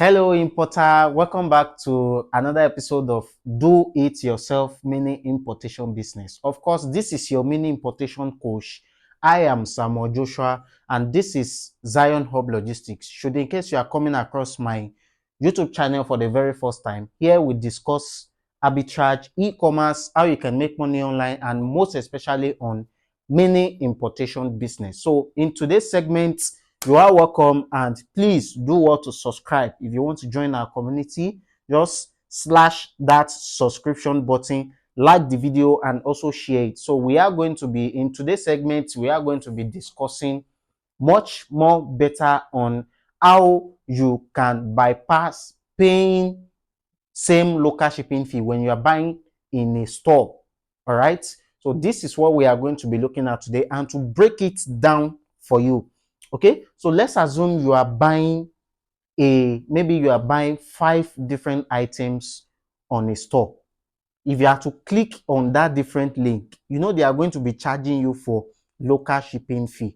Hello, importer. Welcome back to another episode of Do It Yourself Mini Importation Business. Of course, this is your mini importation coach. I am Samuel Joshua, and this is Zion Hub Logistics. Should in case you are coming across my YouTube channel for the very first time, here we discuss arbitrage, e-commerce, how you can make money online, and most especially on mini importation business. So, in today's segment, you are welcome, and please do what to subscribe. If you want to join our community, just slash that subscription button, like the video, and also share it. So we are going to be in today's segment, we are going to be discussing much more better on how you can bypass paying same local shipping fee when you are buying in a store. All right, so this is what we are going to be looking at today, and to break it down for you. Okay, so let's assume you are buying maybe you are buying 5 different items on a store. If you are to click on that different link, they are going to be charging you for local shipping fee.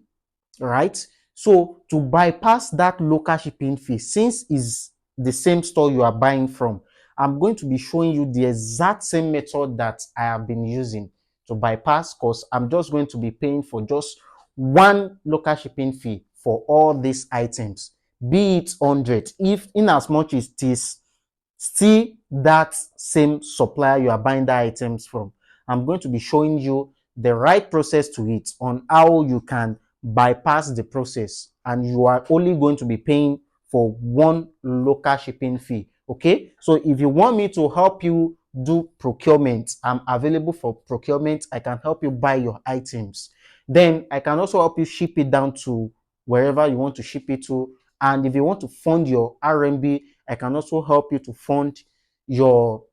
All right, so to bypass that local shipping fee, since it's the same store you are buying from, I'm going to be showing you the exact same method that I have been using to bypass, because I'm just going to be paying for just one local shipping fee for all these items, be it 100, if in as much as it is still that same supplier you are buying the items from. I'm going to be showing you the right process to it, on how you can bypass the process, and you are only going to be paying for one local shipping fee. Okay, so if you want me to help you do procurement, I'm available for procurement. I can help you buy your items, then I can also help you ship it down to wherever you want to ship it to. And if you want to fund your RMB, I can also help you to fund your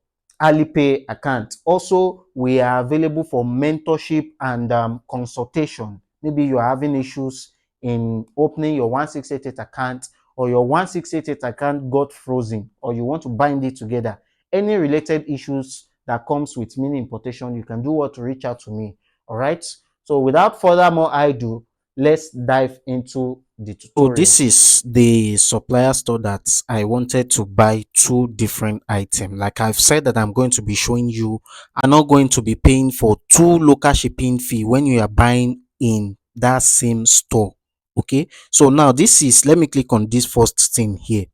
Alipay account. Also, we are available for mentorship and consultation. Maybe you are having issues in opening your 1688 account, or your 1688 account got frozen, or you want to bind it together. Any related issues that comes with mini importation, you can do what to reach out to me. All right. So without further more ado, let's dive into the So tutorial. this is the supplier store that I wanted to buy two different items. Like I've said that I'm going to be showing you, I'm not going to be paying for two local shipping fee when you are buying in that same store. Okay. So now this is, let me click on this first thing here.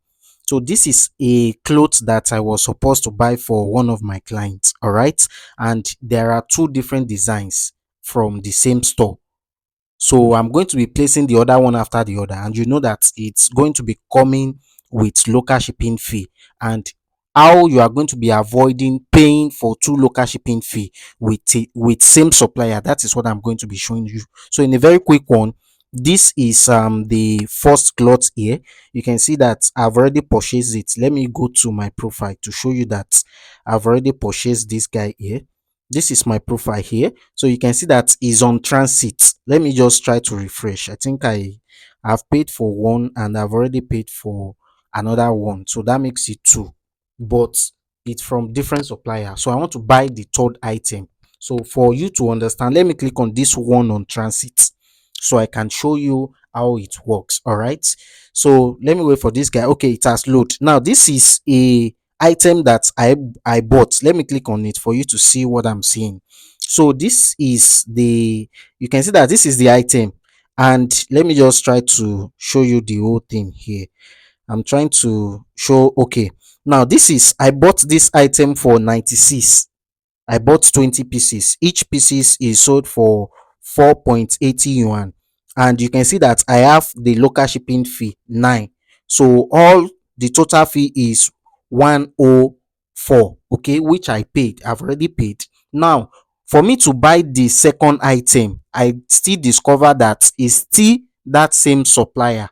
So this is a clothes that I was supposed to buy for one of my clients. All right. And there are two different designs from the same store. So I'm going to be placing the other one after the other, and you know that it's going to be coming with local shipping fee, and how you are going to be avoiding paying for two local shipping fee with same supplier. That is what I'm going to be showing you. So in a very quick one, this is the first cloth here. You can see that I've already purchased it. Let me go to my profile to show you that I've already purchased this guy here. This is my profile here, so you can see that is on transit. Let me just try to refresh. I think I've paid for one and I've already paid for another one, so that makes it two, but it's from different supplier. So I want to buy the third item. So for you to understand, let me click on this one on transit so I can show you how it works. All right, so let me wait for this guy. Okay, it has load. Now this is a item that I bought. Let me click on it for you to see what I'm seeing. So this is the, you can see that this is the item, and let me just try to show you the whole thing here. I'm trying to show. Okay, now this is, I bought this item for 96. I bought 20 pieces. Each pieces is sold for 4.80 yuan. And you can see that I have the local shipping fee 9. So all the total fee is 104, okay, which I paid. I've already paid. Now, for me to buy the second item, I still discover that it's still that same supplier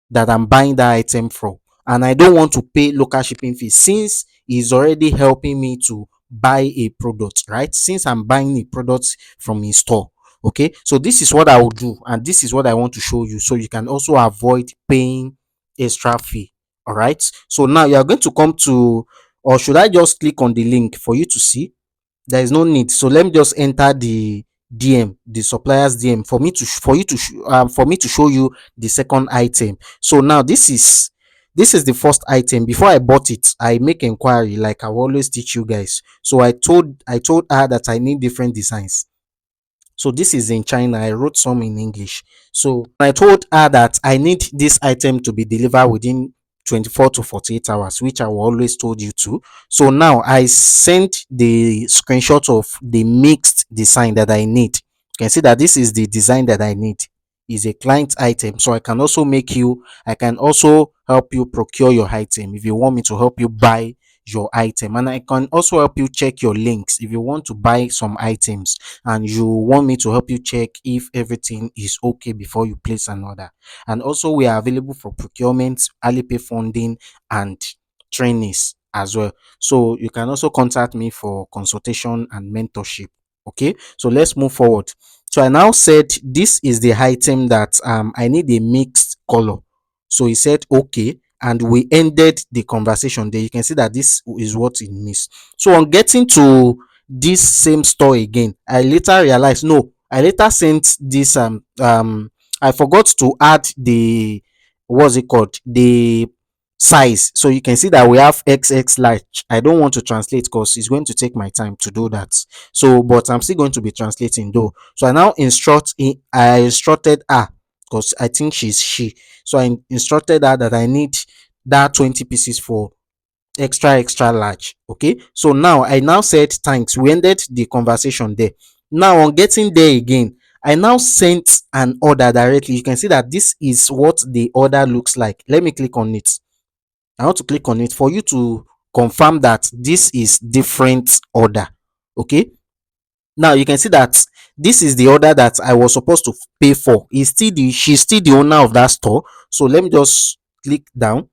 that I'm buying that item from. And I don't want to pay local shipping fee since he's already helping me to buy a product, right? Since I'm buying a product from his store. Okay, so this is what I will do, and this is what I want to show you, so you can also avoid paying extra fee. All right, so now you are going to come to, or should I just click on the link for you to see? There is no need, so let me just enter the DM, the suppliers DM, for me to for you to for me to show you the second item. So now this is this is the first item. Before I bought it, I make inquiry like I always teach you guys. So I told her that I need different designs. So this is in China. I wrote some in English. So I told her that I need this item to be delivered within 24 to 48 hours, which I will always told you to. So now I sent the screenshot of the mixed design that I need. You can see that this is the design that I need. Is a client item. So I can also help you procure your item if you want me to help you buy your item. And I can also help you check your links if you want to buy some items and you want me to help you check if everything is okay before you place an order. And also, we are available for procurement, Alipay funding, and trainees as well. So you can also contact me for consultation and mentorship. Okay, so let's move forward. So I now said this is the item that I need a mixed color. So he said okay, and we ended the conversation there. You can see that this is what it means. So on getting to this same store again, I later realized no, I later sent this I forgot to add the, what's it called, the size. So you can see that we have XX large. I don't want to translate because it's going to take my time to do that. So but I'm still going to be translating though. So I instructed her, because I think she's she. So I instructed her that I need that 20 pieces for extra large. Okay, so now I now said thanks. We ended the conversation there. Now on getting there again, I now sent an order directly. You can see that this is what the order looks like. Let me click on it. I want to click on it for you to confirm that this is different order. Okay, now you can see that this is the order that I was supposed to pay for. She's still the owner of that store. So let me just click down.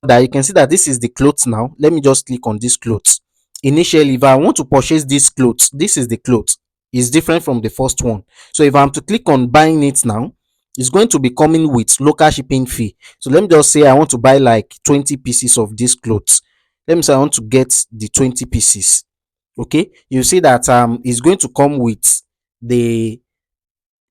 That you can see that this is the clothes now. Let me just click on this clothes. Initially, if I want to purchase this clothes, this is the clothes. It's different from the first one. So if I'm to click on buying it now, it's going to be coming with local shipping fee. So let me just say I want to buy like 20 pieces of this clothes. Let me say I want to get the 20 pieces. Okay, you see that it's going to come with the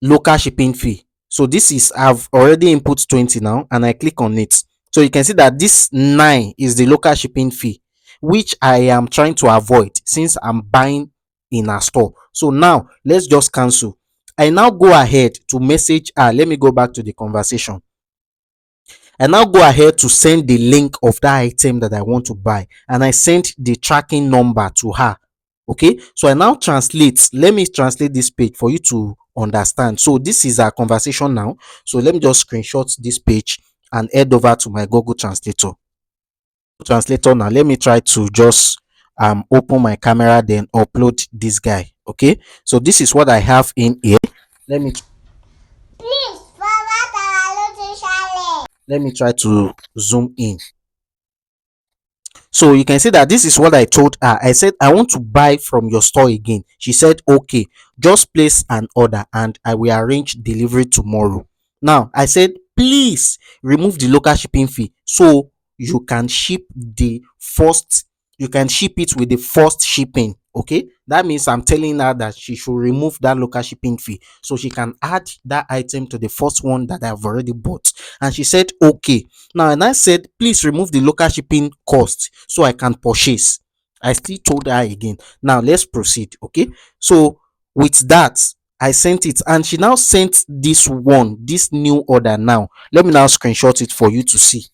local shipping fee. So this is, I've already input 20 now and I click on it. So you can see that this 9 is the local shipping fee, which I am trying to avoid since I'm buying in a store. So now let's just cancel. I now go ahead to message her. Let me go back to the conversation. I now go ahead to send the link of that item that I want to buy, and I sent the tracking number to her. Okay, so I now translate. Let me translate this page for you to understand. So this is our conversation now. So let me just screenshot this page and head over to my Google Translator now. Let me try to just open my camera, then upload this guy. Okay, so this is what I have in here. Let me try to zoom in. So you can see that this is what I told her. I said, I want to buy from your store again. She said, okay, just place an order and I will arrange delivery tomorrow. Now, I said, please remove the local shipping fee so you can you can ship it with the first shipping. Okay, that means I'm telling her that she should remove that local shipping fee so she can add that item to the first one that I've already bought. And she said, okay. Now, and I said, please remove the local shipping cost so I can purchase. I still told her again. Now, let's proceed. Okay. So, with that, I sent it and she now sent this new order now. Let me now screenshot it for you to see.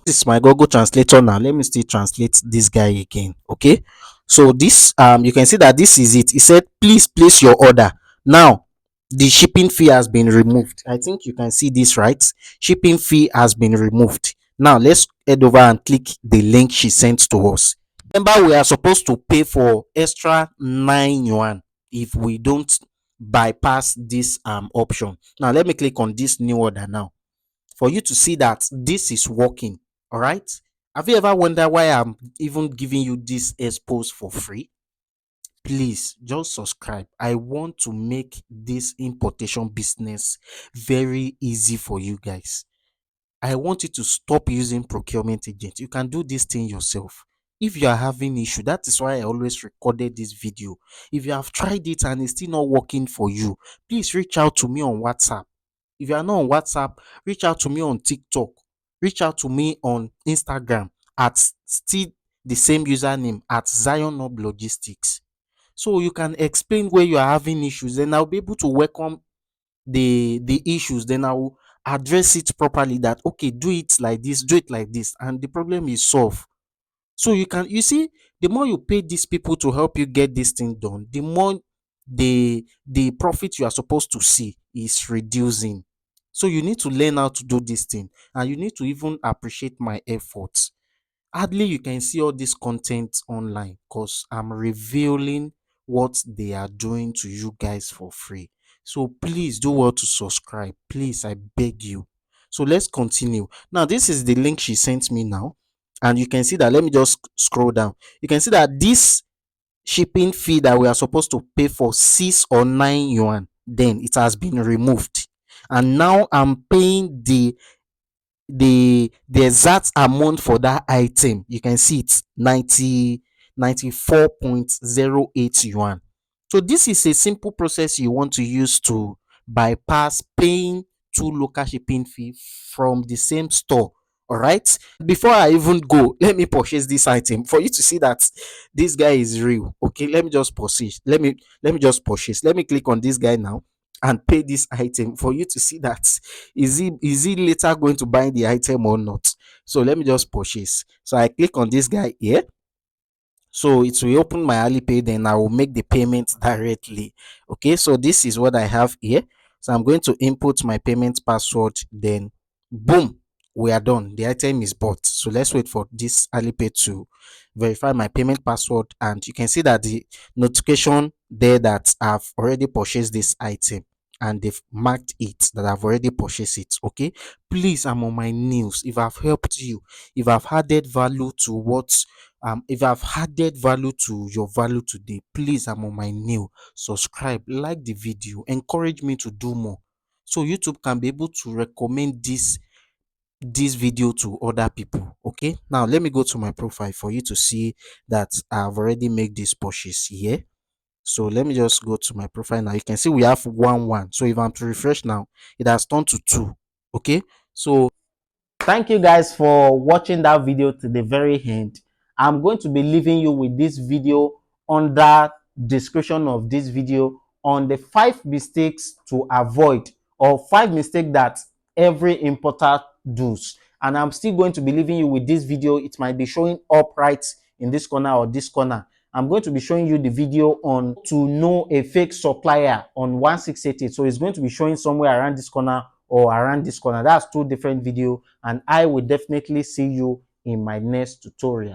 This is my Google Translator now. Let me still translate this guy again. Okay. So this you can see that this is it. It said, please place your order. Now the shipping fee has been removed. I think you can see this, right? Shipping fee has been removed. Now let's head over and click the link she sent to us. Remember, we are supposed to pay for extra 9 yuan if we don't bypass this option. Now let me click on this new order now for you to see that this is working. All right. Have you ever wondered why I'm even giving you this expose for free? Please just subscribe. I want to make this importation business very easy for you guys. I want you to stop using procurement agent. You can do this thing yourself. If you are having issue, that is why I always recorded this video. If you have tried it and it's still not working for you, please reach out to me on WhatsApp. If you are not on WhatsApp, reach out to me on TikTok, reach out to me on Instagram at still the same username at Zion Hub Logistics. So you can explain where you are having issues, then I'll be able to welcome the issues, then I will address it properly, that okay, do it like this, do it like this, and the problem is solved. So you see, the more you pay these people to help you get this thing done, the more the profit you are supposed to see is reducing. So you need to learn how to do this thing, and you need to even appreciate my efforts. Hardly you can see all this content online because I'm revealing what they are doing to you guys for free. So please do well to subscribe. Please, I beg you. So let's continue. Now, this is the link she sent me now. And you can see that, let me just scroll down. You can see that this shipping fee that we are supposed to pay for 6 or 9 yuan, then it has been removed. And now I'm paying the exact amount for that item. You can see it's 94.08 yuan. So this is a simple process you want to use to bypass paying two local shipping fee from the same store. All right, before I even go, let me purchase this item for you to see that this guy is real. Okay, let me just purchase. Let me just purchase. Let me click on this guy now and pay this item for you to see that is he later going to buy the item or not. So let me just purchase. So I click on this guy here, so it will open my Alipay, then I will make the payment directly. Okay, so this is what I have here. So I'm going to input my payment password, then boom, we are done. The item is bought. So let's wait for this Alipay to verify my payment password, and you can see that the notification there that I've already purchased this item, and they've marked it that I've already purchased it. Okay, please, I'm on my knees. If I've helped you, if I've added value to what if I've added value to your value today, please, I'm on my new. Subscribe, like the video, encourage me to do more. So YouTube can be able to recommend this video to other people. Okay. Now let me go to my profile for you to see that I've already made this purchase here. So let me just go to my profile now. You can see we have 1 1. So if I'm to refresh now, it has turned to 2. Okay. So Thank you guys for watching that video to the very end. I'm going to be leaving you with this video under description of this video on the 5 mistakes to avoid, or 5 mistakes that every importer does. And I'm still going to be leaving you with this video. It might be showing up right in this corner or this corner. I'm going to be showing you the video on to know a fake supplier on 1688. So it's going to be showing somewhere around this corner or around this corner. That's 2 different videos, and I will definitely see you in my next tutorial.